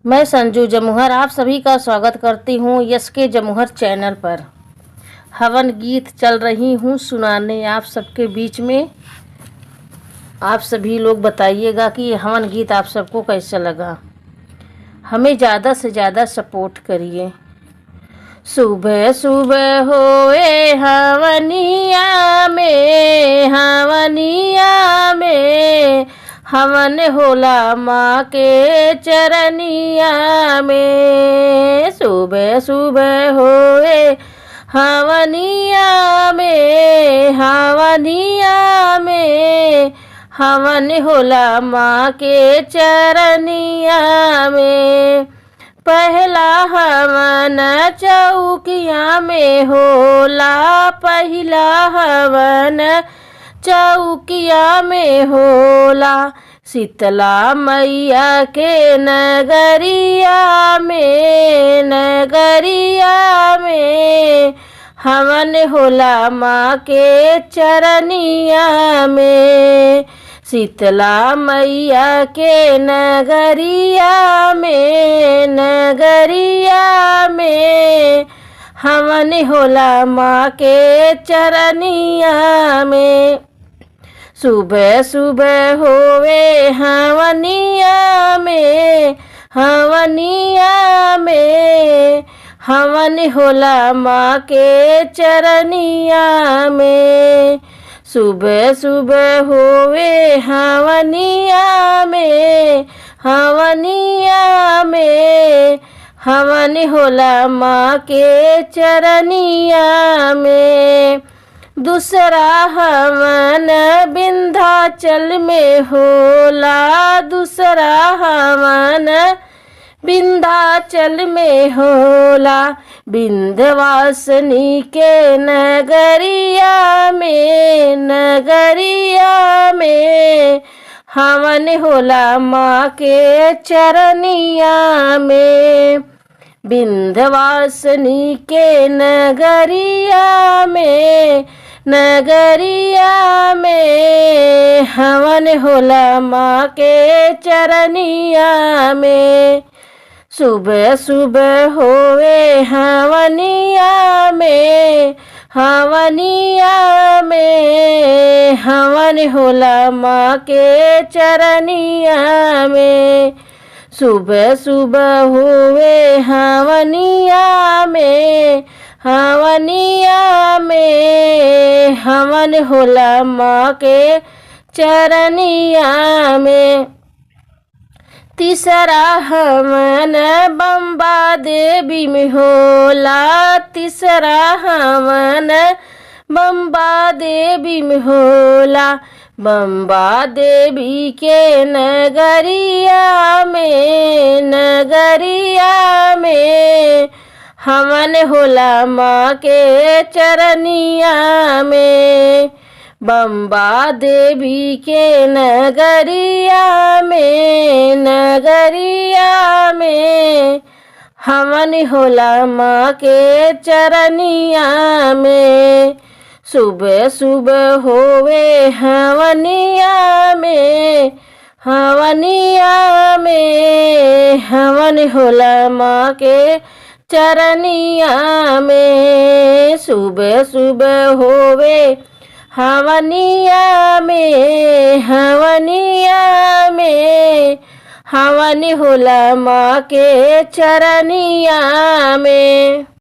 मैं संजू जमुहर आप सभी का स्वागत करती हूँ यस के जमुहर चैनल पर। हवन गीत चल रही हूँ सुनाने आप सबके बीच में। आप सभी लोग बताइएगा कि ये हवन गीत आप सबको कैसा लगा। हमें ज़्यादा से ज़्यादा सपोर्ट करिए। सुबह सुबह होए हवनिया में हवन होला माँ के चरनिया में। सुबह सुबह होए हवनिया में हवन होला माँ के चरनिया में। पहला हवन चौकिया में होला, पहला हवन चौकिया में होला। शीतला मैया के नगरिया में हवन होला माँ के चरनिया में। शीतला मैया के नगरिया में हवन होला माँ के चरनिया में। सुबह सुबह होवे हवनिया में हवन होला माँ के चरनिया में। सुबह सुबह होवे हवनिया में हवन होला माँ के चरनिया में। दूसरा हवन विंध्याचल में होला, दूसरा हवन विंध्याचल में होला। विंध्यवासिनी के नगरिया में हवन होला माँ के चरनिया में। विंध्यवासिनी के नगरिया में हवन होला माँ के चरनिया में। सुबह सुबह होवे हवनिया में हवन होला माँ के चरनिया में। सुबह सुबह होवे हवनिया में हवन होला माँ के चरनिया में। तीसरा हवन बम्बा देवी में होला, तीसरा हवन बम्बा देवी में होला। बम्बा देवी के नगरिया में हवन होला माँ के चरनिया में। बम्बा देवी के नगरिया में हवन होला माँ के चरनिया में। सुबह सुबह होवे हवनिया में हवन होला माँ के चरनिया में। सुबह सुबह होवे हवनिया में हवन होला माँ के चरनिया में।